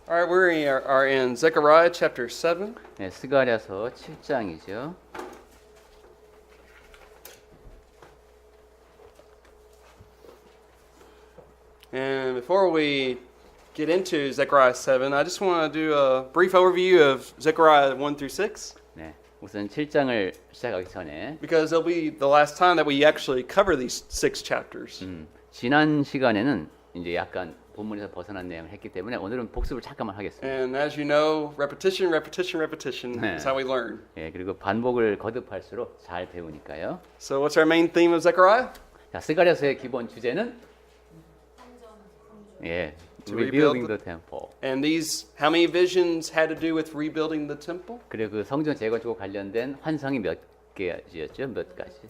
All right, are in Zechariah chapter 7. 네, 스가랴서 7장이죠. And before we get into Zechariah 7, I just want to do a brief overview of Zechariah 1 through 6 네, 우선 7장을 시작하기 전에 because it'll be the last time that we actually cover these 6 chapters. 지난 시간에는 이제 약간 본문에서 벗어난 내용을 했기 때문에 오늘은 복습을 잠깐만 하겠습니다. And as you know, repetition 네. is how we learn. 예, 그리고 반복을 거듭할수록 잘 배우니까요. So what's our main theme of Zechariah? 자, 스가랴서의 기본 주제는 예, To rebuilding rebuild the temple. And these, how many visions had to do with rebuilding the temple? 그리고 그 성전 재건축과 관련된 환상이 몇 개였죠? 몇 가지?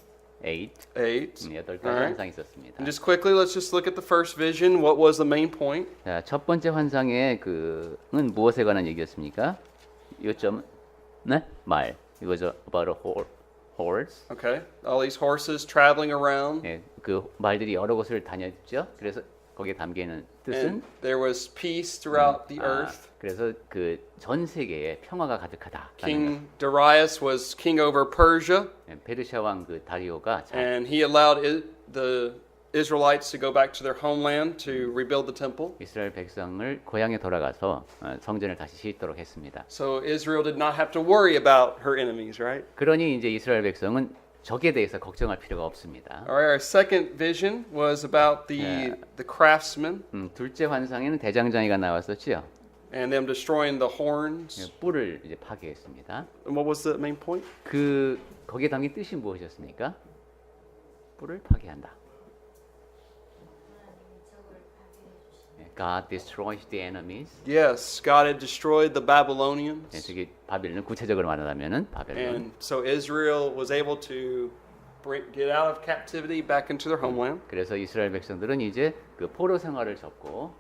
8. 8가지 Alright. 환상이 있었습니다. And just quickly, let's just look at the first vision. What was the main point? 자, 첫 번째 환상의 그는 무엇에 관한 얘기였습니까? 요점 네? 말. 이거죠. About a horse. Okay, all these horses traveling around. 예, 그 말들이 여러 곳을 다녔죠. 그래서 거기에 담겨 있는 뜻은 And there was peace throughout the earth. 그래서 그 전 세계에 평화가 가득하다. King Darius was king over Persia, 페르시아 왕 그 다리오가 and he allowed the Israelites to go back to their homeland to rebuild the temple. 이스라엘 백성을 고향에 돌아가서 성전을 다시 짓도록 했습니다. So Israel did not have to worry about her enemies, right? 그러니 이제 이스라엘 백성은 적에 대해서 걱정할 필요가 없습니다. All right, our second vision was about the craftsmen 둘째 환상에는 대장장이가 나왔었지요. and them destroying the horns. 뿔을 이제 파괴했습니다. And what was the main point? 그 거기에 담긴 뜻이 무엇이었습니까? 뿔을 파괴한다. God destroys the enemies. Yes, God had destroyed the Babylonians. 저기 바벨론 구체적으로 말하자면은 바벨론. And so Israel was able to get out of captivity back into their homeland. 그래서 이스라엘 백성들은 이제 그 포로 생활을 접고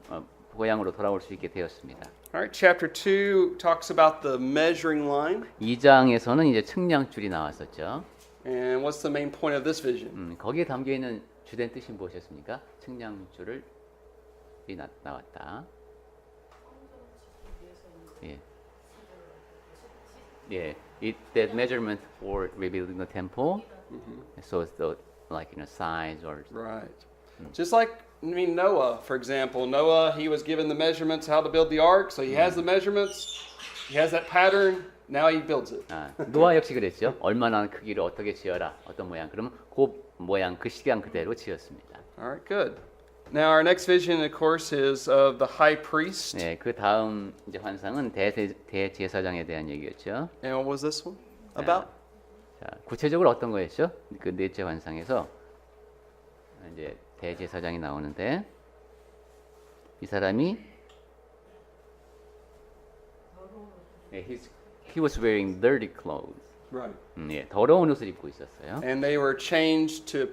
고향으로 돌아올 수 있게 되었습니다. All right, chapter 2 talks about the measuring line. 2장에서는 이제 측량줄이 나왔었죠. And what's the main point of this vision? 거기에 담겨 있는 주된 뜻이 무엇이었습니까? 측량줄을 나왔다. 예. 예. That measurement for rebuilding the temple. So it's the like size or Right. Just like Noah, for example. Noah, he was given the measurements how to build the ark, so he has the measurements. He has that pattern. Now he builds it. 노아 역시 그랬죠. 얼마나 크기를 어떻게 지어라. 어떤 모양. 그러면 그 모양 그 시간 그대로 지었습니다. All right, good. Now our next vision, of course, is of the high priest. 네, 그 다음 이제 환상은 대제사장에 대한 얘기였죠. And what was this one about? 자, 구체적으로 어떤 거였죠? 그 넷째 환상에서 이제 대제사장이 나오는데 이 사람이 he was wearing dirty clothes. Right. 예, 더러운 옷을 입고 있었어요. And they were changed to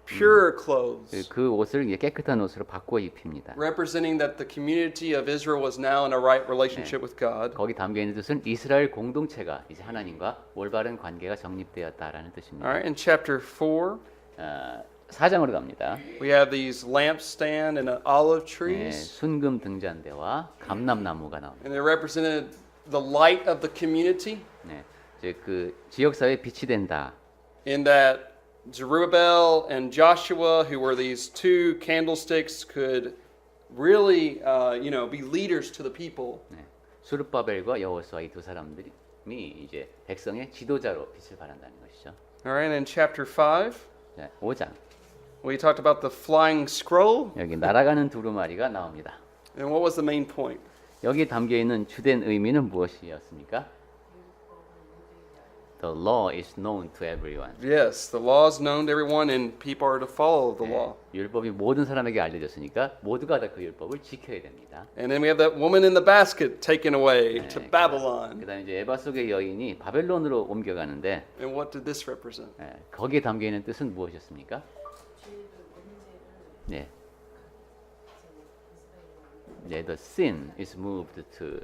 pure clothes, 그 옷을 이제 깨끗한 옷으로 바꿔 입힙니다. representing that the community of Israel was now in a right relationship with God. 거기 담겨 있는 뜻은 이스라엘 공동체가 이제 하나님과 올바른 관계가 정립되었다라는 All 뜻입니다. right, in chapter 4, 4장으로 갑니다. we have these lampstand and olive 네, trees, 순금 등잔대와 감람나무가 나옵니다. and they represented the light of the community, 네, 이제 그 지역 사회에 빛이 된다. in that Zerubbabel and Joshua, who were these two candlesticks, could really, be leaders to the people. 네, 수르바벨과 여호수아 이 두 사람들이 이제 백성의 지도자로 빛을 발한다는 것이죠. All right, in chapter 5, 자, 5장 we talked about the flying scroll, 여기 날아가는 두루마리가 나옵니다. and what was the main point? 여기 담겨 있는 주된 의미는 무엇이었습니까? The law is known to everyone. Yes, the law is known to everyone, and people are to follow the law. 율법이 모든 사람에게 알려졌으니까 모두가 다 그 율법을 지켜야 됩니다. And then we have that woman in the basket taken away to Babylon. 그다음에 이제 에바 속의 여인이 바벨론으로 옮겨가는데 And what did this represent? 거기에 담겨 있는 뜻은 무엇이었습니까? 네. 네, the sin is moved to.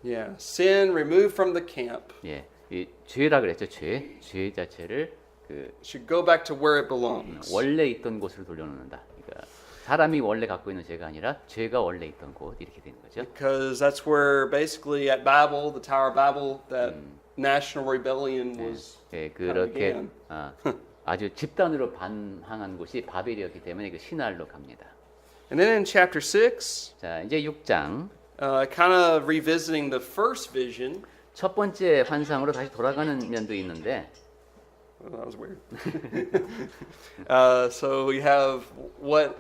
Yeah, sin removed from the camp. 예, 이 죄라 그랬죠. 죄 자체를 그 Should go back to where it belongs. 원래 있던 곳으로 돌려놓는다. 그러니까 사람이 원래 갖고 있는 죄가 아니라 죄가 원래 있던 곳 이렇게 되는 거죠. Because that's where basically at Babel, the Tower of Babel, that national rebellion was 예, kind of 그렇게 began. 아주 집단으로 반항한 곳이 바벨이었기 때문에 그 신할로 갑니다. And then in chapter 6, 자, 이제 6장 kind of revisiting the first vision. 첫 번째 환상으로 다시 돌아가는 면도 있는데 Oh, that was weird. So we have what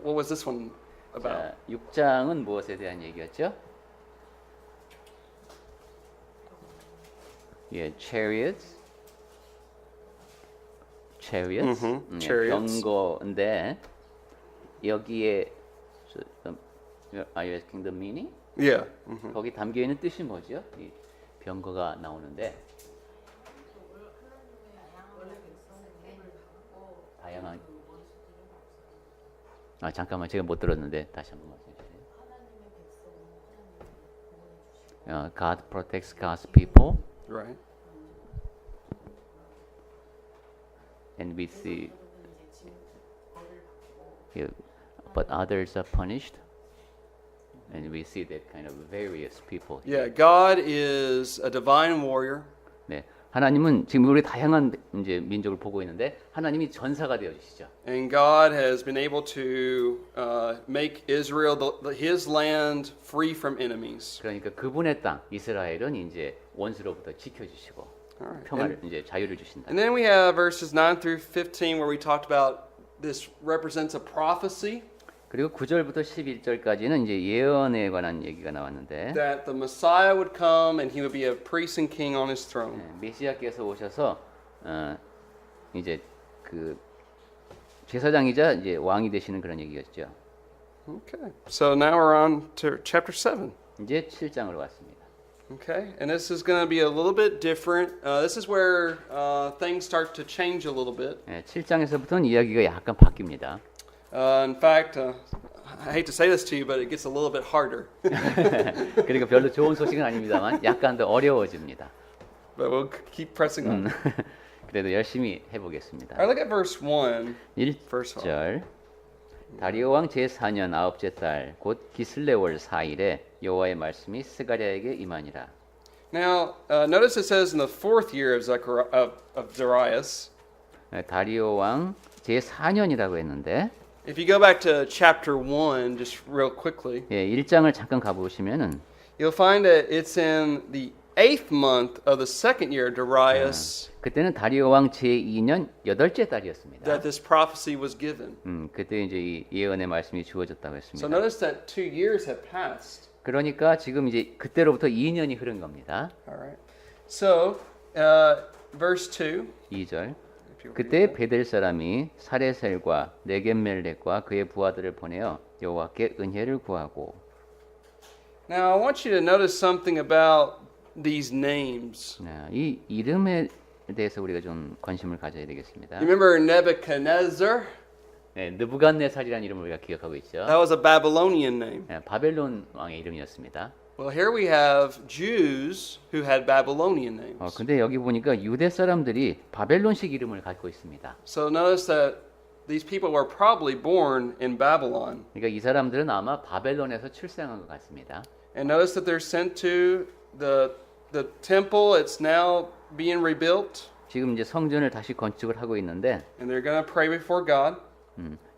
was this one about? 자, 6장은 무엇에 대한 얘기였죠? 예, chariots. chariots. 예, chariots. 병거인데 여기에 are you asking the meaning? Yeah. 거기 담겨 있는 뜻이 뭐죠? 이 병거가 나오는데 다양한 잠깐만 제가 못 들었는데 다시 한번 말씀해 주세요. God protects God's people, Right. and we see, but others are punished, and we see that kind of various people. Yeah, God is a divine warrior. 네, 하나님은 지금 우리 다양한 이제 민족을 보고 있는데 하나님이 전사가 되어 주시죠. And God has been able to make Israel, his land, free from enemies. 그러니까 그분의 땅 이스라엘은 이제 원수로부터 지켜주시고 Alright. 평화를 이제 자유를 주신다. And then we have verses 9 through 15 where we talked about this represents a prophecy 그리고 9절부터 11절까지는 이제 예언에 관한 얘기가 나왔는데 that the Messiah would come and he would be a priest and king on his throne. 메시아께서 오셔서 이제 그 제사장이자 이제 왕이 되시는 그런 얘기였죠. Okay. So now we're on to chapter 7. 이제 7장으로 왔습니다. Okay. And this is going to be a little bit different. This is where things start to change a little bit. 7장에서부터는 이야기가 약간 바뀝니다. In fact, I hate to say this to you, but it gets a little bit harder. 그러니까 별로 좋은 소식은 아닙니다만 약간 더 어려워집니다. But we'll keep pressing on. 그래도 열심히 해보겠습니다. All right, look at verse 1. Verse 1절 다리오 왕 제4년 아홉째 달 곧 기슬레월 4일에 여호와의 말씀이 스가랴에게 임하니라. Now, notice it says in the fourth year of Darius. 다리오 왕 제4년이라고 했는데 If you go back to chapter 1, just real quickly, 1장을 잠깐 가보시면은 you'll find that it's in the 8th month of the second year of Darius 그때는 다리오 왕 제2년 8째 달이었습니다. that this prophecy was given. 그때 이제 이 예언의 말씀이 주어졌다고 So 했습니다. notice that 2 years have passed. 그러니까 지금 이제 그때로부터 2년이 흐른 겁니다. All right. So, verse 2. 2절 그때 베델 사람이 사레셀과 네겜멜렉과 그의 부하들을 보내어 여호와께 은혜를 구하고. Now, I want you to notice something about these names. 이 이름에 대해서 우리가 좀 관심을 가져야 되겠습니다. You remember Nebuchadnezzar? 느부갓네살이라는 이름을 우리가 기억하고 있죠. That was a Babylonian name. 바벨론 왕의 이름이었습니다. Well, here we have Jews who had Babylonian names. 근데 여기 보니까 유대 사람들이 바벨론식 이름을 갖고 있습니다. So notice that these people were probably born in Babylon. 그러니까 이 사람들은 아마 바벨론에서 출생한 것 같습니다. And notice that they're sent to the temple. It's now being rebuilt. 지금 이제 성전을 다시 건축을 하고 있는데 And they're going to pray before God.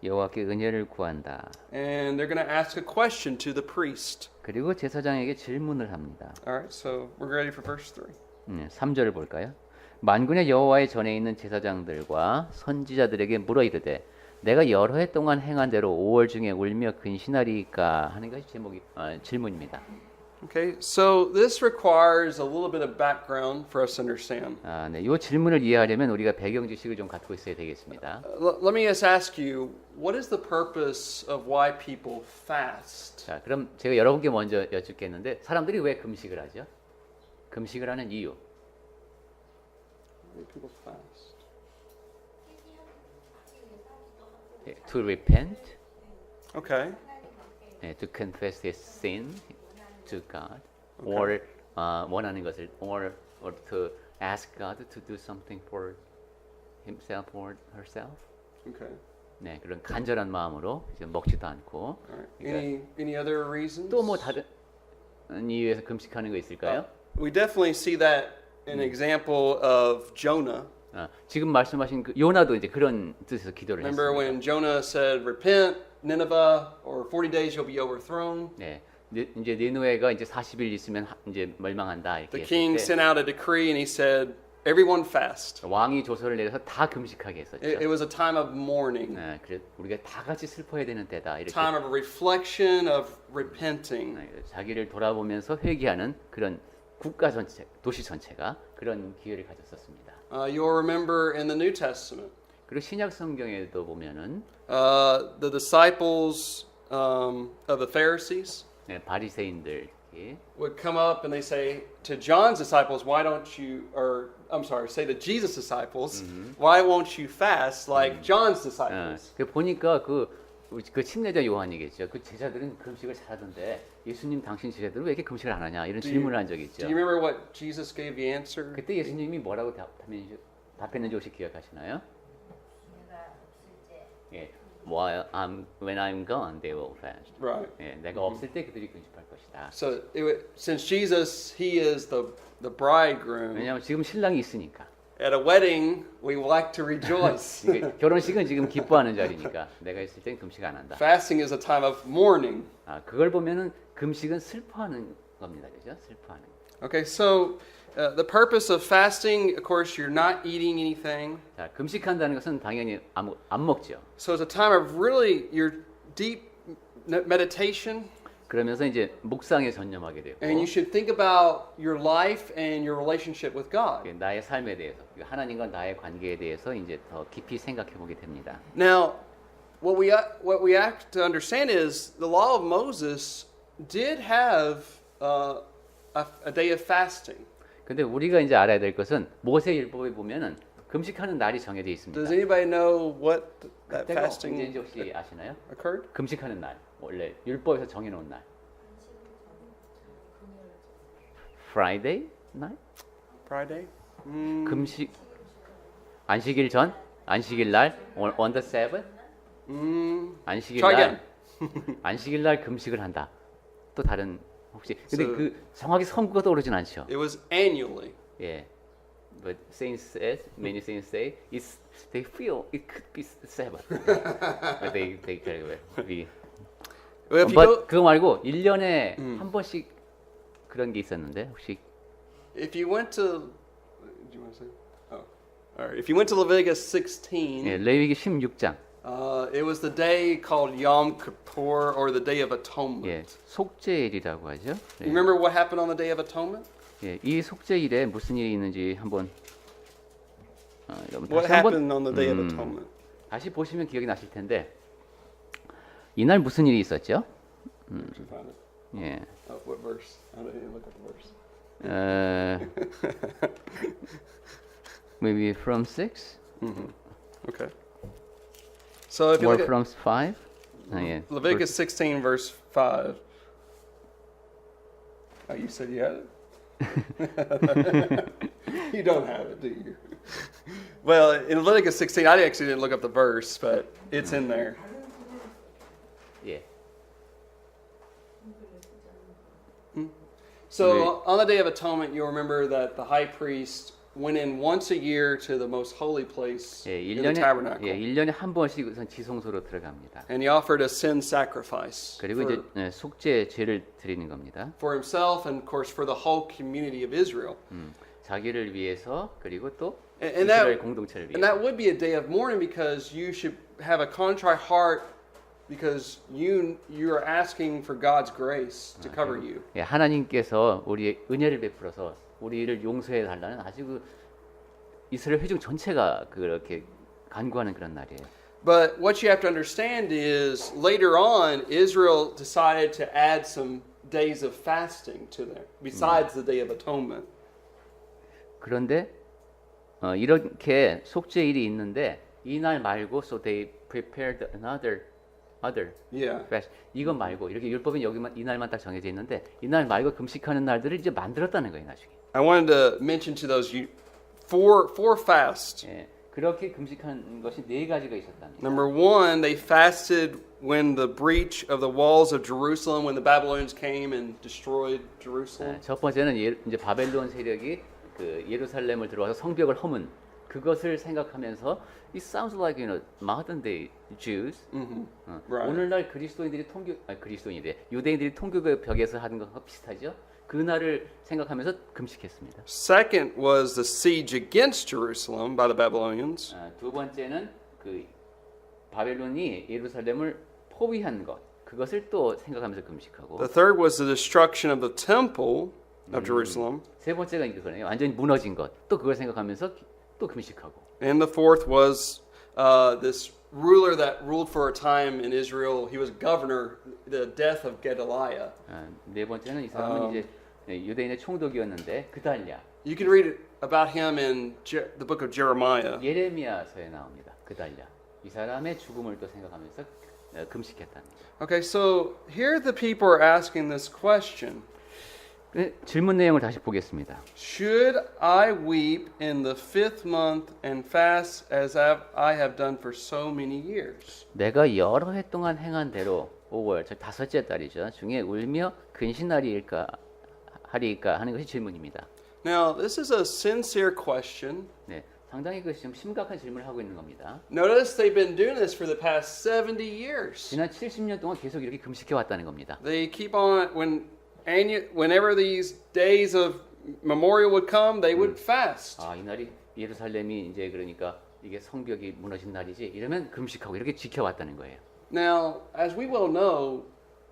여호와께 은혜를 구한다. And they're going to ask a question to the priest. 그리고 제사장에게 질문을 합니다. All right, so we're ready for verse 3. 3절을 볼까요? 만군의 여호와의 전에 있는 제사장들과 선지자들에게 물어 이르되 내가 여러 해 동안 행한 대로 5월 중에 울며 근신하리까 하는 것이 질문입니다. Okay, so this requires a little bit of background for us to understand. 네, 이 질문을 이해하려면 우리가 배경 지식을 좀 갖고 있어야 되겠습니다. Let me just ask you, what is the purpose of why people fast? 자, 그럼 제가 여러분께 먼저 여쭙겠는데 사람들이 왜 금식을 하죠? 금식을 하는 이유. Why do people fast? To repent, Okay. to confess his sin to God, or 원하는 것을, or to ask God to do something for himself or herself. Okay. 네, 그런 간절한 마음으로 이제 먹지도 않고. Any other reasons? 또 뭐 다른 이유에서 금식하는 거 있을까요? We definitely see that an example of Jonah. 지금 말씀하신 그 요나도 이제 그런 뜻에서 기도를 Remember 했습니다. when Jonah said, "Repent, Nineveh, or 40 days you'll be overthrown." 네, 이제 니느웨가 이제 40일 있으면 이제 멸망한다 이렇게 The king 했을 sent out a decree and he said, "Everyone fast." 때 왕이 조서를 내려서 다 금식하게 했었죠. It was a time of mourning, 네, 그래 우리가 다 같이 슬퍼해야 되는 때다 이렇게 time of reflection, of repenting. 네, 자기를 돌아보면서 회개하는 그런 국가 전체, 도시 전체가 그런 기회를 가졌었습니다. You'll remember in the New Testament, 그리고 신약 성경에도 보면은 the disciples of the Pharisees 네, 바리새인들 would come up and they say to John's disciples, "Why don't you?" Or I'm sorry, say to Jesus' disciples, "Why won't you fast like John's disciples?" 보니까 그 침례자 요한이겠죠. 그 제자들은 금식을 잘하던데 예수님 당신 제자들은 왜 이렇게 금식을 안 하냐 이런 질문을 한 적이 있죠. Do you remember what Jesus gave the answer? 그때 예수님이 뭐라고 답했는지 혹시 기억하시나요? 예, when I'm gone, they will fast. Right. 예, 내가 없을 때 그들이 금식할 것이다. So since Jesus, He is the bridegroom. 왜냐하면 지금 신랑이 있으니까. At a wedding, we like to rejoice. 결혼식은 지금 기뻐하는 자리니까 내가 있을 땐 금식 안 한다. Fasting is a time of mourning. 그걸 보면은 금식은 슬퍼하는 겁니다, 그죠? 슬퍼하는. Okay, so the purpose of fasting, of course, you're not eating anything. 자, 금식한다는 것은 당연히 안 먹죠. So it's a time of really your deep meditation. 그러면서 이제 묵상에 전념하게 되고 And you should think about your life and your relationship with God. 나의 삶에 대해서 하나님과 나의 관계에 대해서 이제 더 깊이 생각해 보게 됩니다. Now, what we have to understand is the law of Moses did have a day of fasting. 근데 우리가 이제 알아야 될 것은 모세율법에 보면은 금식하는 날이 정해져 있습니다. Does anybody know what that 그때가 fasting 언제인지 혹시 아시나요? occurred? 금식하는 날 원래 율법에서 정해놓은 날. Friday night? Friday? 금식 안식일 전 안식일 날 on the Sabbath 안식일 Try 날 안식일 날 금식을 한다. 또 다른 혹시 근데 So- 그 정확히 선구가 떠오르진 않죠. It was annually. 예. But saints says many saints say it's they feel it could be Sabbath. But they we Well, if you but go, 그거 말고 1년에 한 번씩 그런 게 있었는데 혹시 if you went to, do you want to say? Oh, all right. If you went to Leviticus 16, 예, 레위기 16장 it was the day called Yom Kippur or the Day of Atonement. 예, 속죄일이라고 하죠. You remember what happened on the Day of Atonement? 예, 이 속죄일에 무슨 일이 있는지 한번 여러분 What 다시 한번 happened on the Day of Atonement? 다시 보시면 기억이 나실 텐데 이날 무슨 일이 있었죠? Did you find it? 예, What verse? I didn't look at the verse. maybe from 6 Okay. So if you or look at from 5? 예, Leviticus 16, verse 5. Oh, you said you had it? You don't have it, do you? Well, in Leviticus 16, I actually didn't look up the verse, but it's in there. 예. So on the Day of Atonement, you'll remember that the high priest went in once a year to the most holy place 예, in the tabernacle. 1년에 한 번씩 우선 지성소로 들어갑니다. And he offered a sin sacrifice 그리고 이제 속죄 죄를 드리는 겁니다. for himself and, of course, for the whole community of Israel. 자기를 위해서 그리고 또 And 이스라엘 공동체를 And 위해서. that would be a day of mourning because you should have a contrite heart because you are asking for God's grace to cover you. 예, 하나님께서 우리의 은혜를 베풀어서 우리를 용서해 달라는 아주 그 이스라엘 회중 전체가 그렇게 간구하는 그런 날이에요. But what you have to understand is later on Israel decided to add some days of fasting to them besides the Day of Atonement. 그런데 이렇게 속죄일이 있는데 이 날 말고 so they prepared another Yeah. fast. 이거 말고 이렇게 율법은 여기만 이 날만 딱 정해져 있는데 이 날 말고 금식하는 날들을 이제 만들었다는 거예요 나중에. I wanted to mention to those four fasts. 예, 그렇게 금식한 것이 네 가지가 있었답니다. Number one, they fasted when the breach of the walls of Jerusalem, when the Babylonians came and destroyed Jerusalem. 첫 번째는 이제 바벨론 세력이 그 예루살렘을 들어와서 성벽을 허문 그것을 생각하면서 it sounds like modern day Jews. Right. 오늘날 그리스도인들이 그리스도인이래 유대인들이 통교의 벽에서 하는 것과 비슷하죠. 그 날을 생각하면서 금식했습니다. Second was the siege against Jerusalem by the Babylonians. 두 번째는 그 바벨론이 예루살렘을 포위한 것 그것을 또 생각하면서 금식하고 The third was the destruction of the temple of Jerusalem. 세 번째가 이거네요. 완전히 무너진 것 또 그걸 생각하면서 또 금식하고 And the fourth was this ruler that ruled for a time in Israel. He was governor, the death of Gedaliah. 네 번째는 이 사람은 이제 유대인의 총독이었는데 그달랴 You can read about him in the book of Jeremiah. 예레미야서에 나옵니다. 그달랴 이 사람의 죽음을 또 생각하면서 금식했답니다. Okay, so here the people are asking this question. 질문 내용을 다시 보겠습니다. Should I weep in the fifth month and fast as I have done for so many years? 내가 여러 해 동안 행한 대로 5월 즉 다섯째 달이죠. 중에 울며 근신하리일까 하리까 하는 것이 질문입니다. Now, this is a sincere question. 네, 상당히 그 지금 심각한 질문을 하고 있는 겁니다. Notice they've been doing this for the past 70 years. 지난 70년 동안 계속 이렇게 금식해 왔다는 겁니다. They keep on whenever these days of memorial would come, they would fast. 이 날이 예루살렘이 이제 그러니까 이게 성벽이 무너진 날이지 이러면 금식하고 이렇게 지켜왔다는 거예요. Now, as we well know,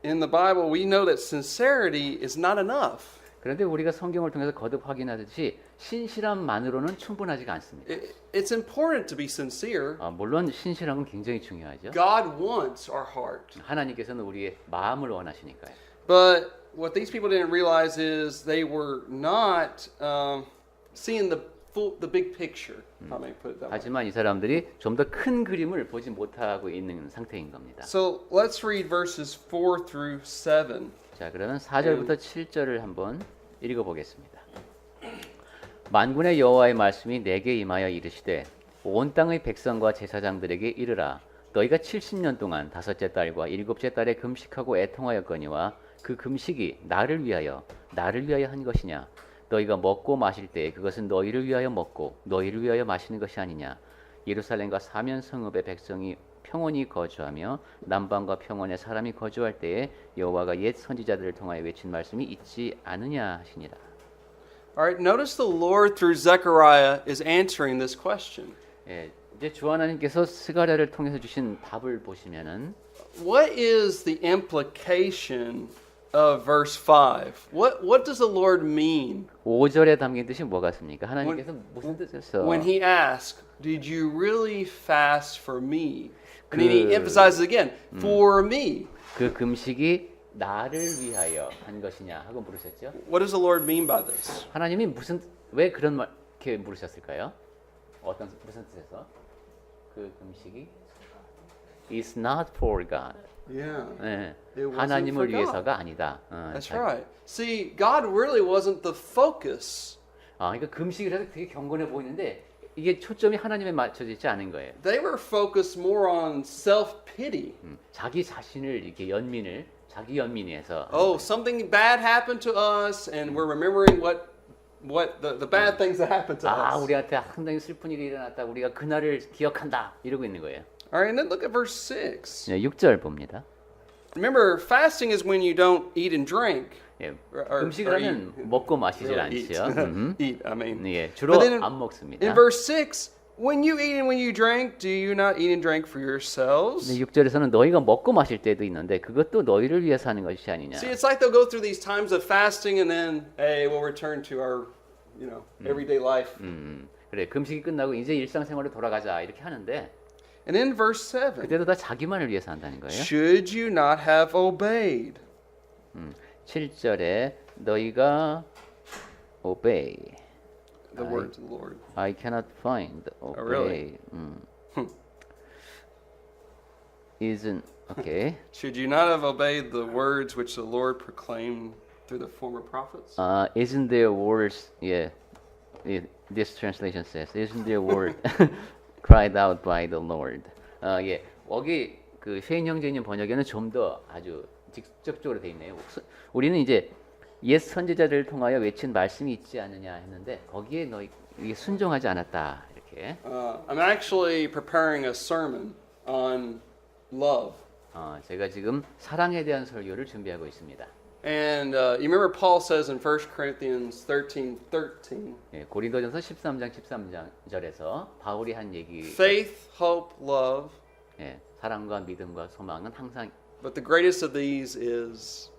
in the Bible, we know that sincerity is not enough. 그런데 우리가 성경을 통해서 거듭 확인하듯이 신실함만으로는 충분하지가 않습니다. It's important to be sincere. 물론 신실함은 굉장히 중요하죠. God wants our heart. 하나님께서는 우리의 마음을 원하시니까요. But what these people didn't realize is they were not seeing the big picture. If I may put it that way. 하지만 이 사람들이 좀 더 큰 그림을 보지 못하고 있는 상태인 겁니다. So let's read verses 4 through 7. 자, 그러면 4절부터 7절을 한번 읽어보겠습니다. 만군의 여호와의 말씀이 내게 임하여 이르시되 온 땅의 백성과 제사장들에게 이르라. 너희가 70년 동안 다섯째 달과 일곱째 달에 금식하고 애통하였거니와 그 금식이 나를 위하여 한 것이냐? 너희가 먹고 마실 때 그것은 너희를 위하여 먹고 너희를 위하여 마시는 것이 아니냐? 예루살렘과 사면 성읍의 백성이 평온히 거주하며 남방과 평원에 사람이 거주할 때에 여호와가 옛 선지자들을 통하여 외친 말씀이 있지 않으냐 하시니라. All right, notice the Lord through Zechariah is answering this question. 예, 이제 주 하나님께서 스가랴를 통해서 주신 답을 보시면은 What is the implication of verse 5? What does the Lord mean 5절에 담긴 뜻이 뭐가 있습니까? 하나님께서 무슨 뜻에서 when he asked, "Did you really fast for me?" And then he emphasizes again, "For me." 그 금식이 나를 위하여 한 것이냐 하고 물으셨죠? What does the Lord mean by this? 하나님이 왜 그런 말 이렇게 물으셨을까요? 무슨 뜻에서? 그 금식이 is not for God. Yeah. 네, It wasn't 하나님을 for God. 위해서가 아니다. That's right. See, God really wasn't the focus. 그러니까 금식이라서 되게 경건해 보이는데 이게 초점이 하나님에 맞춰져 있지 않은 거예요. They were focused more on self-pity. 자기 자신을 이렇게 자기 연민해서 Oh, something bad happened to us, and we're remembering what the bad things that happened to us. 우리한테 상당히 슬픈 일이 일어났다. 우리가 그날을 기억한다. 이러고 있는 거예요. All right, and then look at verse 6. 네, 6절 봅니다. Remember, fasting is when you don't eat and drink. 예, or 금식을 하면 먹고 마시질 eat. 않죠. Eat, I mean. 예, 주로 But then 안 먹습니다. in verse 6, when you eat and when you drink, do you not eat and drink for yourselves? 근데 6절에서는 너희가 먹고 마실 때도 있는데 그것도 너희를 위해서 하는 것이 아니냐. See, it's like they'll go through these times of fasting and then, hey, we'll return to our, everyday life. 그래, 금식이 끝나고 이제 일상생활로 돌아가자 이렇게 하는데 And in verse 7, 그때도 다 자기만을 위해서 한다는 거예요. should you not have obeyed? 7절에 너희가 obey. The words of the Lord. I cannot find obey. really? Isn't okay. Should you not have obeyed the words which the Lord proclaimed through the former prophets? Isn't there words? Yeah. This translation says, isn't there word? cried out by the Lord. 예, 여기 그 쉐인 형제님 번역에는 좀 더 아주 직접적으로 돼 있네요. 우리는 이제 옛 선지자들을 통하여 외친 말씀이 있지 않느냐 했는데 거기에 너희 이게 순종하지 않았다 이렇게. I'm actually preparing a sermon on love. 제가 지금 사랑에 대한 설교를 준비하고 있습니다. And you remember Paul says in 1 Corinthians 13:13, 예, 고린도전서 13장 13절에서 바울이 한 얘기. faith, hope, love, 예, 사랑과 믿음과 소망은 항상 but the greatest of these is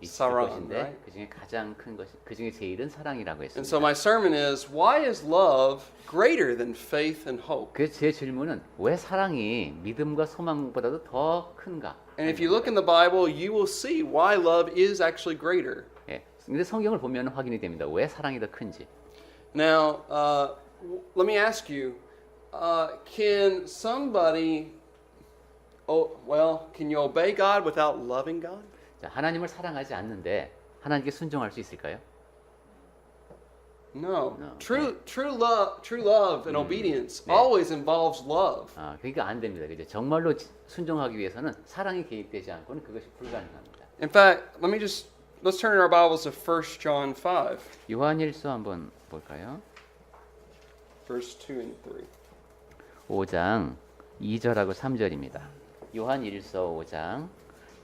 있을 사랑, 것인데 right? 그 중에 가장 큰 것이 그 중에 제일은 사랑이라고 And 했습니다. so my sermon is, why is love greater than faith and hope? 그래서 제 질문은 왜 사랑이 믿음과 소망보다도 더 큰가? And if you look in the Bible, you will see why love is actually greater. 예, 근데 성경을 보면 확인이 됩니다. 왜 사랑이 더 큰지. Now, let me ask you, can somebody, can you obey God without loving God? 자, 하나님을 사랑하지 않는데 하나님께 순종할 수 있을까요? No. No. True love and obedience 네. always involves love. 그러니까 안 됩니다. 그죠? 정말로 순종하기 위해서는 사랑이 개입되지 않고는 그것이 불가능합니다. In fact, let's turn our Bibles to 1 John 5, 요한일서 한번 볼까요? verse 2 and 3. 5장 2절하고 3절입니다. 요한일서 5장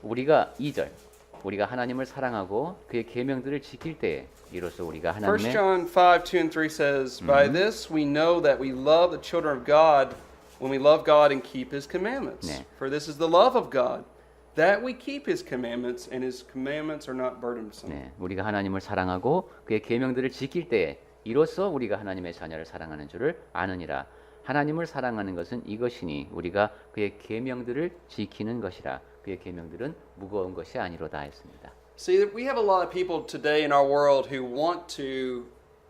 우리가 2절 우리가 하나님을 사랑하고 그의 계명들을 지킬 때에 이로써 우리가 1 하나님의 John 5, 2 and 3 says, By this we know that we love the children of God when we love God and keep His commandments. 네. For this is the love of God, that we keep His commandments, and His commandments are not burdensome. 네, 우리가 하나님을 사랑하고 그의 계명들을 지킬 때에 이로써 우리가 하나님의 자녀를 사랑하는 줄을 아느니라. 하나님을 사랑하는 것은 이것이니 우리가 그의 계명들을 지키는 것이라. 그의 계명들은 무거운 것이 아니로다 했습니다. See, we have a lot of people today in our world who want to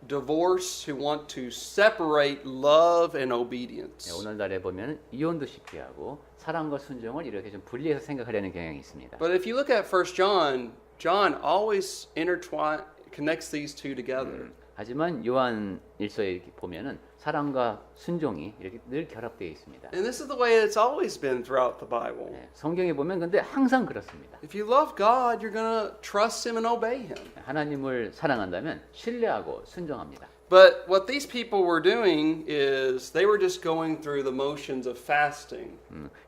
divorce, who want to separate love and obedience. 네, 오늘날에 보면 이혼도 쉽게 하고 사랑과 순종을 이렇게 좀 분리해서 생각하려는 경향이 있습니다. But if you look at 1 John, John always connects these two together. 하지만 요한 일서에 보면은 사랑과 순종이 이렇게 늘 결합되어 있습니다. And this is the way it's always been throughout the Bible. 네, 성경에 보면 근데 항상 그렇습니다. If you love God, you're going to trust Him and obey Him. 하나님을 사랑한다면 신뢰하고 순종합니다. But what these people were doing is they were just going through the motions of fasting.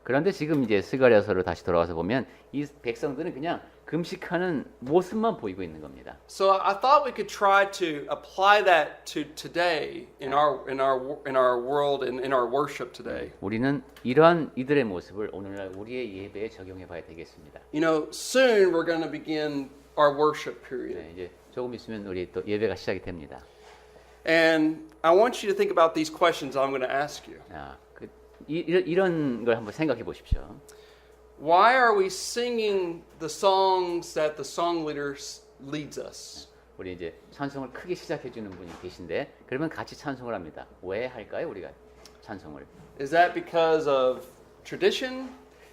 그런데 지금 이제 스가랴서로 다시 돌아와서 보면 이 백성들은 그냥 금식하는 모습만 보이고 있는 겁니다. So I thought we could try to apply that to today in our world and in our worship today. 우리는 이러한 이들의 모습을 오늘날 우리의 예배에 적용해 봐야 되겠습니다. You know, soon we're going to begin our worship period. 네, 이제 조금 있으면 우리 또 예배가 시작이 됩니다. And I want you to think about these questions I'm going to ask you. 이런 걸 한번 생각해 보십시오. Why are we singing the songs that the song leader leads us? 우리 이제 찬송을 크게 시작해 주는 분이 계신데 그러면 같이 찬송을 합니다. 왜 할까요? 우리가 찬송을. Is that because of tradition?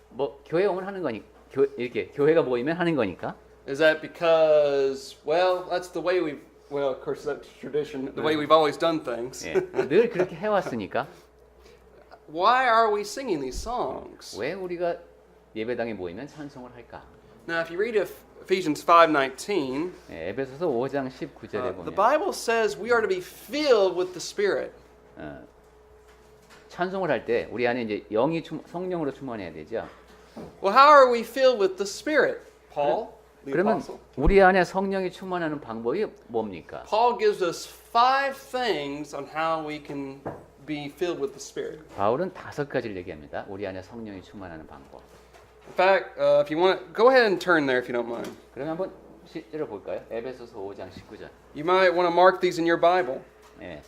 뭐 교회 오면 하는 거니까 이렇게 교회가 모이면 하는 거니까. Is that because, that's the way of course that's tradition, the way we've always done things. 예, 늘 그렇게 해왔으니까. Why are we singing these songs? 왜 우리가 예배당에 모이면 찬송을 할까? Now, if you read Ephesians 5:19, 예, 에베소서 5장 19절에 the 보면 Bible says we are to be filled with the Spirit. 찬송을 할 때 우리 안에 이제 영이 성령으로 충만해야 되죠. Well, how are we filled with the Spirit? Paul, the 그러면 apostle. 우리 안에 성령이 충만하는 방법이 뭡니까? Paul gives us 5 things on how we can be filled with the Spirit. 바울은 5가지를 얘기합니다. 우리 안에 성령이 충만하는 방법. In fact, if you want to, go ahead and turn there if you don't mind. 그러면 한번 실제로 볼까요? 에베소서 5장 19절. You might want to mark these in your Bible. 예,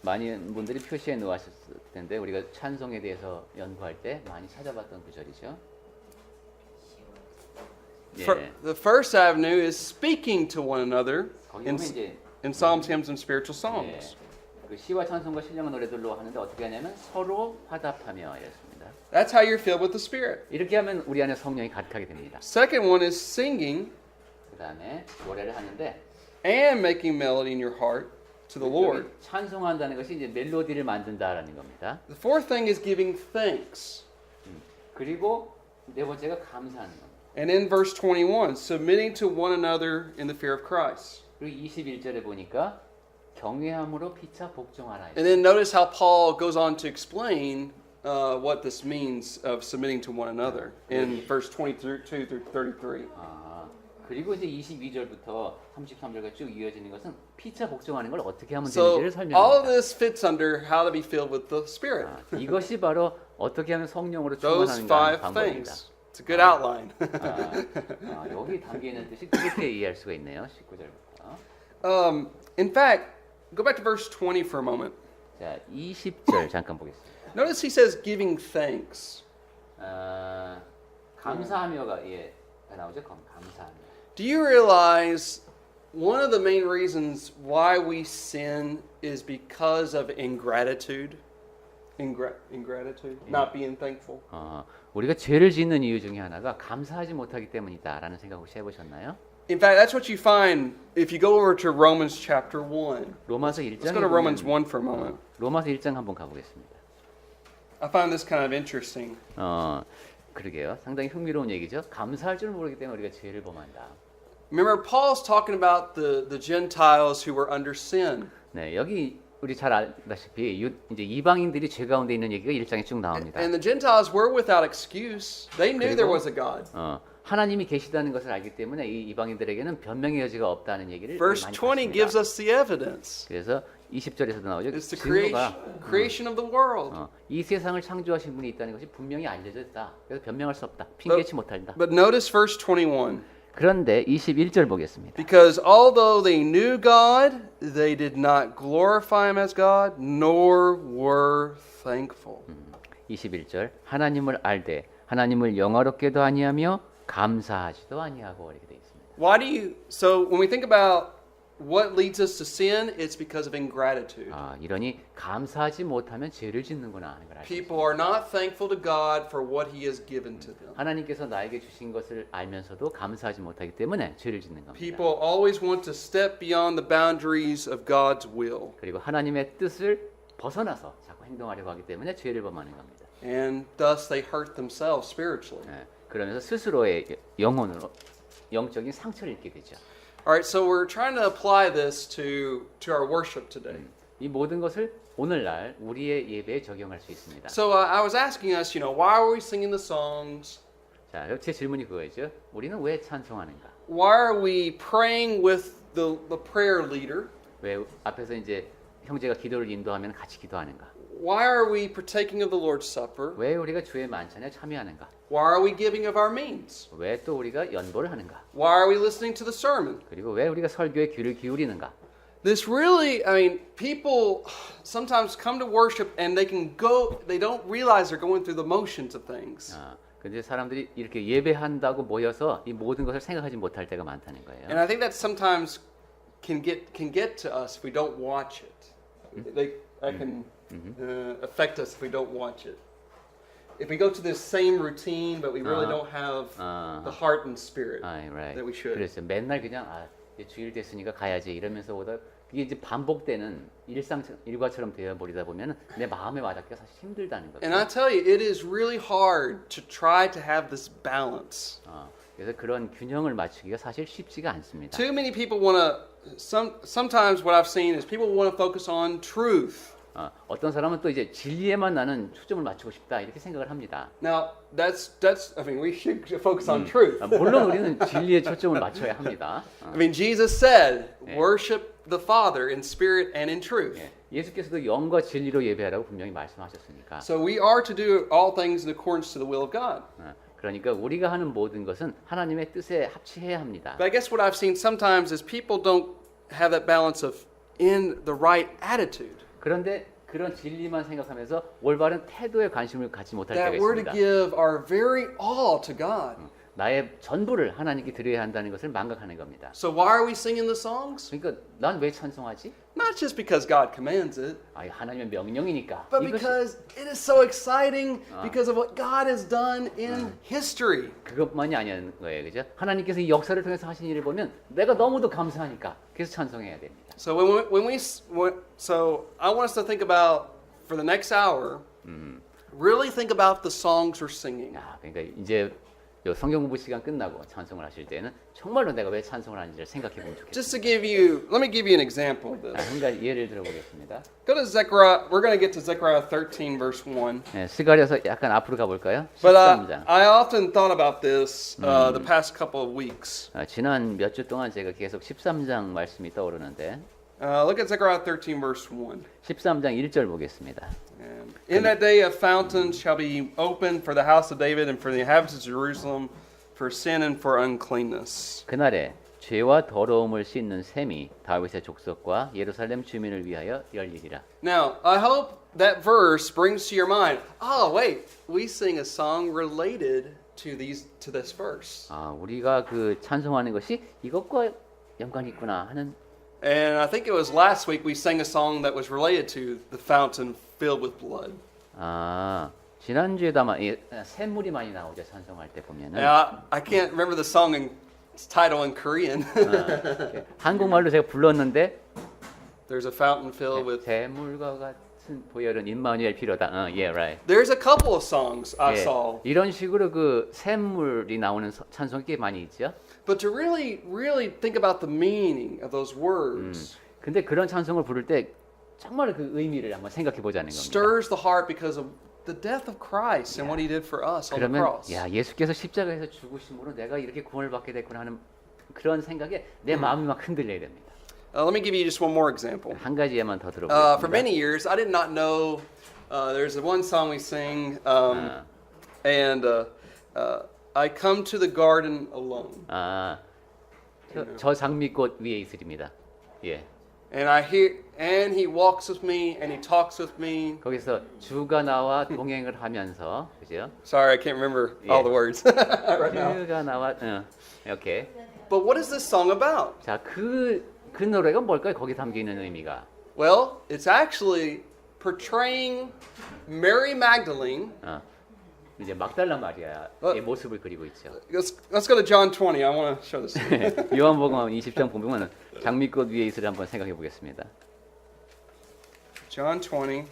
많은 분들이 표시해 놓으셨을 텐데 우리가 찬송에 대해서 연구할 때 많이 찾아봤던 구절이죠. The first avenue is speaking to one another 거기 보면 이제 in psalms, hymns, and spiritual 예, songs. 그 시와 찬송과 신령한 노래들로 하는데 어떻게 하냐면 서로 화답하며 이랬습니다. That's how you're filled with the Spirit. 이렇게 하면 우리 안에 성령이 가득하게 됩니다. Second one is singing 그 다음에 노래를 하는데 and making melody in your heart to the Lord. 찬송한다는 것이 이제 멜로디를 만든다라는 겁니다. The fourth thing is giving thanks. 그리고 네 번째가 감사하는 겁니다. And in verse 21, submitting to one another in the fear of Christ. 그리고 21절에 보니까 경외함으로 피차 복종하라. And then notice how Paul goes on to explain what this means of submitting to one another in verse 22 through 33. 그리고 이제 22절부터 33절까지 쭉 이어지는 것은 피차 복종하는 걸 어떻게 하면 So 되는지를 all of 설명합니다. this fits under how to be filled with the Spirit. 이것이 바로 어떻게 하면 성령으로 Those 충만하는가 하는 five 방법입니다. things. It's a good outline. 여기 담겨 있는 뜻이 그렇게 이해할 수가 있네요. 19절부터. In fact, go back to verse 20 for a moment. 자, 20절 잠깐 보겠습니다. Notice he says giving thanks. 감사하며가 나오죠. 감사하며. Do you realize one of the main reasons why we sin is because of ingratitude? Ingratitude? Not being thankful? 우리가 죄를 짓는 이유 중에 하나가 감사하지 못하기 때문이다라는 생각 혹시 해보셨나요? In fact, that's what you find if you go over to Romans chapter 1. 로마서 Let's 1장에 go to Romans 1 for a moment. 로마서 1장 한번 가보겠습니다. I find this kind of interesting. 그러게요. 상당히 흥미로운 얘기죠. 감사할 줄 모르기 때문에 우리가 죄를 범한다. Remember, Paul's talking about the Gentiles who were under sin. 네, 여기 우리 잘 알다시피 이제 이방인들이 죄 가운데 있는 얘기가 1장에 쭉 나옵니다. And the Gentiles were without excuse. They knew there was a God. 하나님이 계시다는 것을 알기 때문에 이 이방인들에게는 변명의 여지가 없다는 얘기를 Verse 많이 20 gives 봤습니다. us the evidence. 그래서 20절에서도 나오죠. It's the 증거가 creation of the world. 이 세상을 창조하신 분이 있다는 것이 분명히 알려져 있다. 그래서 변명할 수 없다. 핑계치 못한다. But notice verse 21. 그런데 21절 보겠습니다. Because although they knew God, they did not glorify him as God, nor were thankful. 21절 하나님을 알되 하나님을 영화롭게도 아니하며 감사하지도 아니하고 이렇게 되어 있습니다. Why do you so when we think about what leads us to sin, it's because of ingratitude. 이러니 감사하지 못하면 죄를 짓는구나 하는 걸 알죠. People are not thankful to God for what he has given to them. 하나님께서 나에게 주신 것을 알면서도 감사하지 못하기 때문에 죄를 짓는 겁니다. People always want to step beyond the boundaries of God's will. 그리고 하나님의 뜻을 벗어나서 자꾸 행동하려고 하기 때문에 죄를 범하는 겁니다. And thus they hurt themselves spiritually. 그러면서 스스로의 영혼으로 영적인 상처를 입게 되죠. All right, so we're trying to apply this to our worship today. 이 모든 것을 오늘날 우리의 예배에 적용할 수 있습니다. So I was asking us, why are we singing the songs? 자, 제 질문이 그거죠. 우리는 왜 찬송하는가? Why are we praying with the prayer leader? 왜 앞에서 이제 형제가 기도를 인도하면 같이 기도하는가? Why are we partaking of the Lord's Supper? 왜 우리가 주의 만찬에 참여하는가? Why are we giving of our means? 왜 또 우리가 연보를 하는가? Why are we listening to the sermon? 그리고 왜 우리가 설교에 귀를 기울이는가? This really, people sometimes come to worship and they don't realize they're going through the motions of things. 근데 사람들이 이렇게 예배한다고 모여서 이 모든 것을 생각하지 못할 때가 많다는 거예요. And I think that sometimes can get to us if we don't watch it. That can affect us if we don't watch it. If we go to this same routine, but we really don't have the heart and spirit right. that we should. 그래서 맨날 그냥 이제 주일 됐으니까 가야지 이러면서 오다 이게 이제 반복되는 일과처럼 되어 버리다 보면 내 마음에 와닿기가 사실 힘들다는 거죠. And I tell you, it is really hard to try to have this balance. 그래서 그런 균형을 맞추기가 사실 쉽지가 않습니다. Too many people want to. Sometimes what I've seen is people want to focus on truth. 어떤 사람은 또 이제 진리에만 나는 초점을 맞추고 싶다 이렇게 생각을 합니다. Now we should focus on truth. 물론 우리는 진리에 초점을 맞춰야 합니다. Jesus said, worship the Father in spirit and in truth. 예수께서도 영과 진리로 예배하라고 분명히 말씀하셨으니까. So we are to do all things in accordance to the will of God. 그러니까 우리가 하는 모든 것은 하나님의 뜻에 합치해야 합니다. But I guess what I've seen sometimes is people don't have that balance of in the right attitude. 그런데 그런 진리만 생각하면서 올바른 태도에 관심을 갖지 못할 때가 That we're to 있습니다. give our very all to God. 나의 전부를 하나님께 드려야 한다는 것을 망각하는 겁니다. So why are we singing the songs? 그러니까 난 왜 찬송하지? Not just because God commands it, 아, 하나님의 명령이니까. but 이것이 because it is so exciting because of what God has done in history. 그것만이 아니라는 거예요, 그죠? 하나님께서 이 역사를 통해서 하신 일을 보면 내가 너무도 감사하니까 그래서 찬송해야 됩니다. So so I want us to think about for the next hour. Really think about the songs we're singing. 야, 그러니까 이제 요 성경 공부 시간 끝나고 찬송을 하실 때는 정말로 내가 왜 찬송을 하는지를 생각해 보면 좋겠습니다. Just to give you, let me give you an example of 자, this. 한 가지 예를 들어보겠습니다. Go to Zechariah. We're going to get to Zechariah 13, verse 1. 네, 스가랴서 약간 앞으로 가볼까요? But 13장. I often thought about this the past couple of weeks. 지난 몇 주 동안 제가 계속 13장 말씀이 떠오르는데 Look at Zechariah 13, verse 1. 13장 1절 보겠습니다. In that day a fountain shall be opened for the house of David and for the inhabitants of Jerusalem for sin and for uncleanness. 그날에 죄와 더러움을 씻는 샘이 다윗의 족속과 예루살렘 주민을 위하여 열리리라. Now, I hope that verse brings to your mind, oh, wait, we sing a song related to this verse. 아, 우리가 그 찬송하는 것이 이것과 연관이 있구나 하는. And I think it was last week we sang a song that was related to the fountain filled with blood. 아, 지난주에도 아마 샘물이 많이 나오죠, 찬송할 때 보면은. Now, I can't remember the song in its title in Korean. 한국말로 제가 불렀는데 There's a fountain filled with. 샘물과 같은 보혈은 임마누엘 필요다. Yeah, right. There's a couple of songs I 예, saw. 이런 식으로 그 샘물이 나오는 찬송이 꽤 많이 있죠. But to really think about the meaning of those words 근데 그런 찬송을 부를 때 정말 그 의미를 한번 생각해 보자는 겁니다. stirs the heart because of the death of Christ and what He did for us on the 그러면 cross. 야, 예수께서 십자가에서 죽으심으로 내가 이렇게 구원을 받게 됐구나 하는 그런 생각에 내 마음이 막 흔들려야 됩니다. Let me give you just one more example. 한 가지 예만 더 For 들어보겠습니다. many years, I did not know. There's one song we sing, and I come to the garden alone. 아, 저 장미꽃 위에 있으리입니다. 예. And he walks with me and he talks with me. 거기서 주가 나와 동행을 하면서 그죠? Sorry, I can't remember all the words right now. 주가 나와 오케이. But what is this song about? 자, 그 노래가 뭘까요? 거기 담겨 있는 의미가. Well, it's actually portraying Mary Magdalene. 이제 막달라 마리아의 모습을 그리고 있죠. Let's go to John 20. I want to show this. 요한복음 20장 보면 장미꽃 위에 있으리 한번 생각해 보겠습니다. John 20.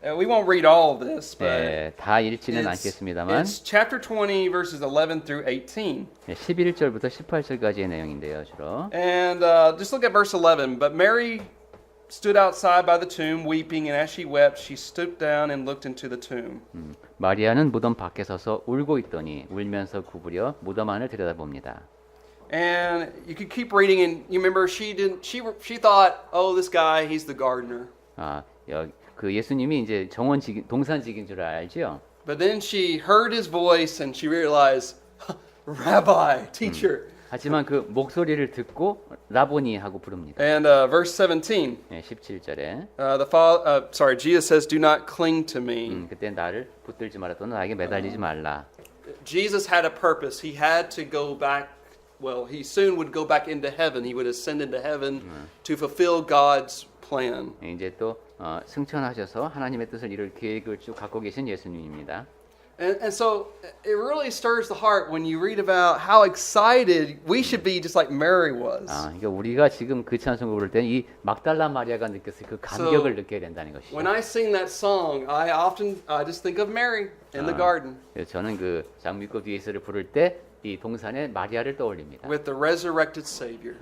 We won't read all of this, but 네, 다 읽지는 않겠습니다만 it's chapter 20, verses 11 through 18. 11절부터 18절까지의 내용인데요, 주로. And just look at verse 11. But Mary stood outside by the tomb, weeping, and as she wept, she stooped down and looked into the tomb. 마리아는 무덤 밖에 서서 울고 있더니 울면서 구부려 무덤 안을 들여다봅니다. And you could keep reading, and you remember she thought, oh, this guy, he's the gardener. 아, 그 예수님이 이제 동산직인 줄 알죠? But then she heard his voice, and she realized, Rabbi, teacher. 하지만 그 목소리를 듣고 라보니 하고 부릅니다. And verse 17. 네, 17절에 Jesus says, "Do not cling to me." 그때 나를 붙들지 마라 또는 나에게 매달리지 말라. Jesus had a purpose. He had to go back. Well, he soon would go back into heaven. He would ascend into heaven to fulfill God's plan. 이제 또 승천하셔서 하나님의 뜻을 이룰 계획을 쭉 갖고 계신 예수님입니다. And so it really stirs the heart when you read about how excited we should be, just like Mary was. 그러니까 우리가 지금 그 찬송을 부를 때는 이 막달라 마리아가 느꼈을 그 감격을 느껴야 된다는 것이죠. When I sing that song, I just think of Mary in the garden. 저는 그 장미꽃 위에 있으를 부를 때 이 동산에 마리아를 떠올립니다. With the resurrected Savior.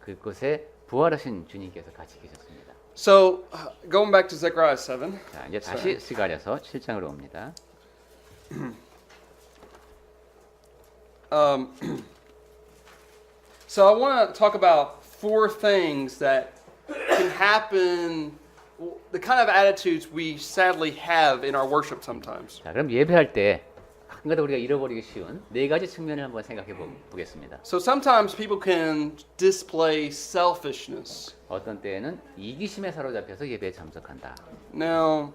그곳에 부활하신 주님께서 같이 계셨습니다. So going back to Zechariah 7. 자, 이제 다시 스가랴서 7장으로 옵니다. So I want to talk about 4 things that can happen, the kind of attitudes we sadly have in our worship sometimes. 자, 그럼 예배할 때 가끔가다 우리가 잃어버리기 쉬운 네 가지 측면을 한번 생각해 보겠습니다. So sometimes people can display selfishness. 어떤 때에는 이기심에 사로잡혀서 예배에 참석한다. Now,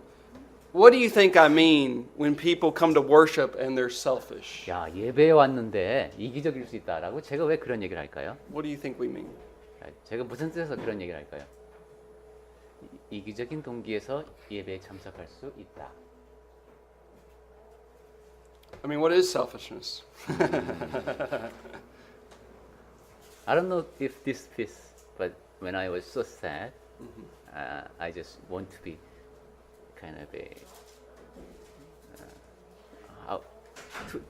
what do you think I mean when people come to worship and they're selfish? 야, 예배에 왔는데 이기적일 수 있다라고 제가 왜 그런 얘기를 할까요? What do you think we mean? 제가 무슨 뜻에서 그런 얘기를 할까요? 이기적인 동기에서 예배에 참석할 수 있다. I mean, what is selfishness? I don't know if this fits, but when I was so sad, I just want to be kind of a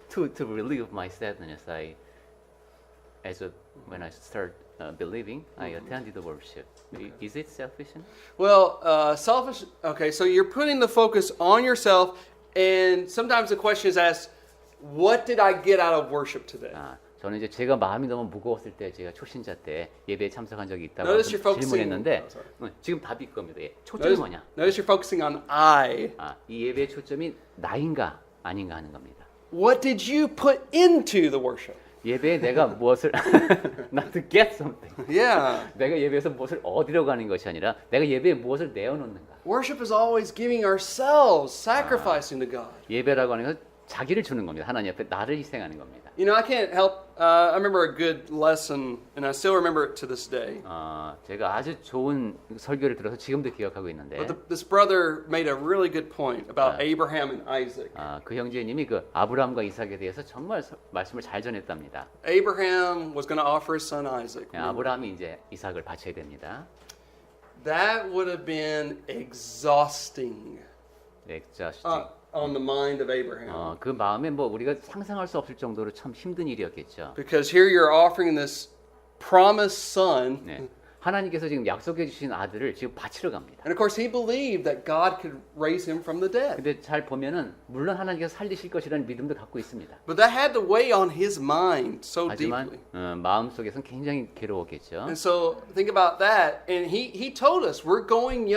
to relieve my sadness. When I start believing, I attended the worship. Is it selfish? Well, selfish. Okay, so you're putting the focus on yourself, and sometimes the question is asked, "What did I get out of worship today?" 아, 저는 이제 제가 마음이 너무 무거웠을 때 제가 초신자 때 예배에 참석한 적이 있다고 Notice you're focusing- 질문했는데 sorry. 지금 답이 겁니다. 예, 초점이 뭐냐? Notice you're focusing on I. 아, 이 예배의 초점이 나인가 아닌가 하는 겁니다. What did you put into the worship? 예배에 내가 무엇을 not to get something. Yeah. 내가 예배에서 무엇을 얻으려고 하는 것이 아니라 내가 예배에 무엇을 내어놓는가. Worship is always giving ourselves, sacrificing to God. 예배라고 하는 것은 자기를 주는 겁니다. 하나님 앞에 나를 희생하는 겁니다. You know, I can't help. I remember a good lesson, and I still remember it to this day. 제가 아주 좋은 설교를 들어서 지금도 기억하고 있는데 But this brother made a really good point about Abraham and Isaac. 그 형제님이 그 아브라함과 이삭에 대해서 정말 말씀을 잘 전했답니다. Abraham was going to offer his son Isaac. 아브라함이 이제 이삭을 바쳐야 됩니다. That would have been exhausting exhausting. on the mind of Abraham. 그 마음에 뭐 우리가 상상할 수 없을 정도로 참 힘든 일이었겠죠. Because here you're offering this promised son. 네. 하나님께서 지금 약속해 주신 아들을 지금 바치러 갑니다. And of course, he believed that God could raise him from the dead. 근데 잘 보면은 물론 하나님께서 살리실 것이라는 믿음도 갖고 있습니다. But that had to weigh on his mind so 하지만 deeply. 마음속에서는 굉장히 괴로웠겠죠. And so think about that. And he told us we're going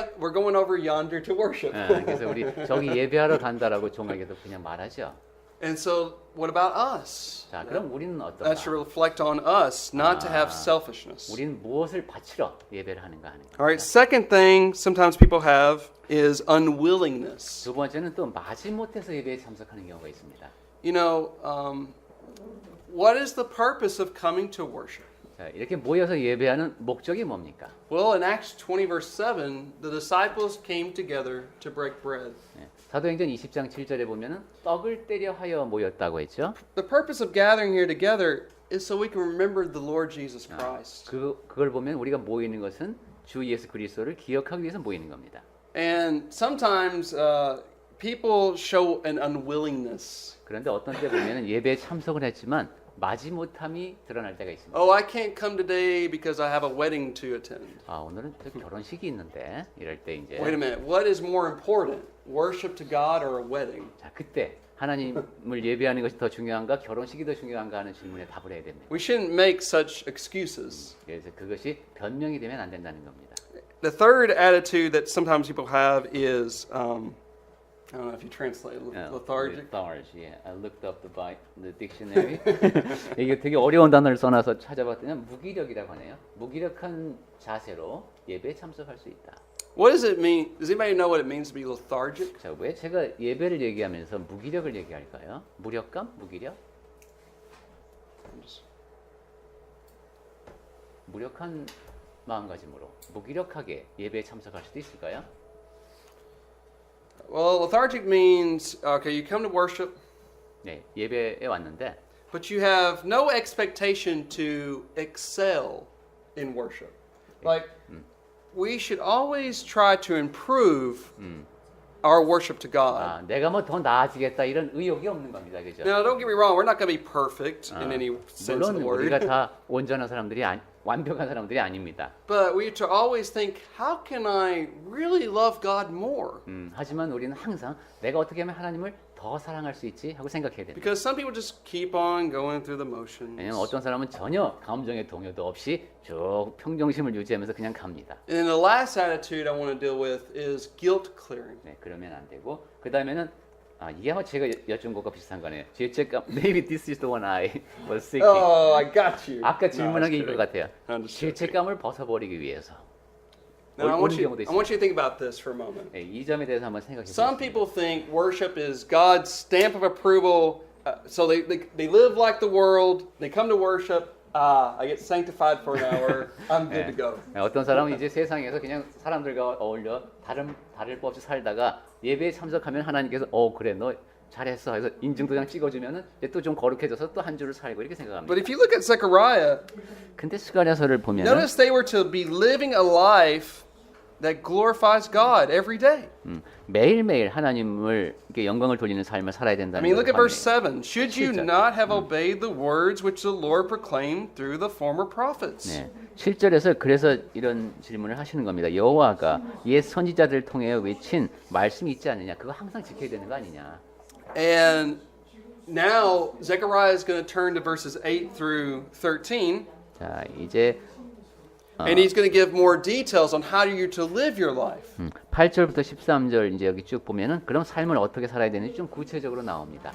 over yonder to worship. 그래서 우리 저기 예배하러 간다라고 종에게도 그냥 말하죠. And so what about us? 자, 그럼 우리는 That 어떤가? should reflect on us, not to have selfishness. 우리는 무엇을 바치러 예배를 하는가 하는 거. All right, second thing sometimes people have is unwillingness. 두 번째는 또 마지못해서 예배에 참석하는 경우가 있습니다. You know, what is the purpose of coming to worship? 자, 이렇게 모여서 예배하는 목적이 뭡니까? Well, in Acts 20 verse 7, the disciples came together to break bread. 네, 사도행전 20장 7절에 보면은 떡을 떼려 하여 모였다고 했죠. The purpose of gathering here together is so we can remember the Lord Jesus Christ. 그걸 보면 우리가 모이는 것은 주 예수 그리스도를 기억하기 위해서 모이는 겁니다. And sometimes people show an unwillingness. 그런데 어떤 때 보면은 예배에 참석을 했지만 마지못함이 드러날 때가 있습니다. Oh, I can't come today because I have a wedding to attend. 오늘은 저 결혼식이 있는데 이럴 때 이제 Wait a minute. What is more important? Worship to God or a wedding? 자, 그때 하나님을 예배하는 것이 더 중요한가 결혼식이 더 중요한가 하는 질문에 답을 해야 됩니다. We shouldn't make such excuses. 그래서 그것이 변명이 되면 안 된다는 겁니다. The third attitude that sometimes people have is, I don't know if you translate lethargic. Lethargy. Yeah, I looked up the dictionary. 이게 되게 어려운 단어를 써놔서 찾아봤더니 무기력이라고 하네요. 무기력한 자세로 예배에 참석할 수 있다. What does it mean? Does anybody know what it means to be lethargic? 자, 왜 제가 예배를 얘기하면서 무기력을 얘기할까요? 무력감? 무기력? 무력한 마음가짐으로 무기력하게 예배에 참석할 수도 있을까요? Well, lethargic means, okay, you come to worship, 네, 예배에 왔는데 but you have no expectation to excel in worship. Like, we should always try to improve our worship to God. 내가 뭐 더 나아지겠다 이런 의욕이 없는 겁니다. 그죠? Now, don't get me wrong, we're not going to be perfect in any sense of 물론 the word. 우리가 다 온전한 사람들이 완벽한 사람들이 아닙니다. But we to always think, how can I really love God more? 하지만 우리는 항상 내가 어떻게 하면 하나님을 더 사랑할 수 있지 하고 생각해야 됩니다. Because some people just keep on going through the motions. 왜냐면 어떤 사람은 전혀 감정의 동요도 없이 쭉 평정심을 유지하면서 그냥 갑니다. And the last attitude I want to deal with is guilt clearing. 네, 그러면 안 되고 그 다음에는 아, 이게 아마 제가 여쭌 것과 비슷한 거네요. 죄책감. Maybe this is the one I was seeking. Oh, I got you. 아까 No, 질문한 게 I was 이거 kidding. 같아요. I'm just joking. 죄책감을 벗어버리기 위해서. Now, I want 오는 you. 경우도 I want you to think about this for a moment. 네, 이 점에 대해서 한번 생각해 Some 보세요. people think worship is God's stamp of approval. So they live like the world. They come to worship. I get sanctified for an hour. I'm good to go. 어떤 사람은 이제 세상에서 그냥 사람들과 어울려 다를 법 없이 살다가 예배에 참석하면 하나님께서 그래 너 잘했어 해서 인증도장 찍어주면은 또 좀 거룩해져서 또 한 주를 살고 이렇게 생각합니다. But if you look at Zechariah, 근데 스가랴서를 보면은 notice they were to be living a life that glorifies God every day. 매일매일 하나님을 이렇게 영광을 돌리는 삶을 살아야 I 된다는 mean, look at 것을 verse 7. Should you 진짜. not have obeyed the words which the Lord proclaimed through the former prophets? 네. 7절에서 그래서 이런 질문을 하시는 겁니다. 여호와가 옛 선지자들을 통해 외친 말씀이 있지 않느냐? 그거 항상 지켜야 되는 거 아니냐? And now Zechariah is going to turn to verses 8 through 13, 자, 이제 and he's going to give more details on how you're to live your life. 8절부터 13절 이제 여기 쭉 보면은 그럼 삶을 어떻게 살아야 되는지 좀 구체적으로 나옵니다.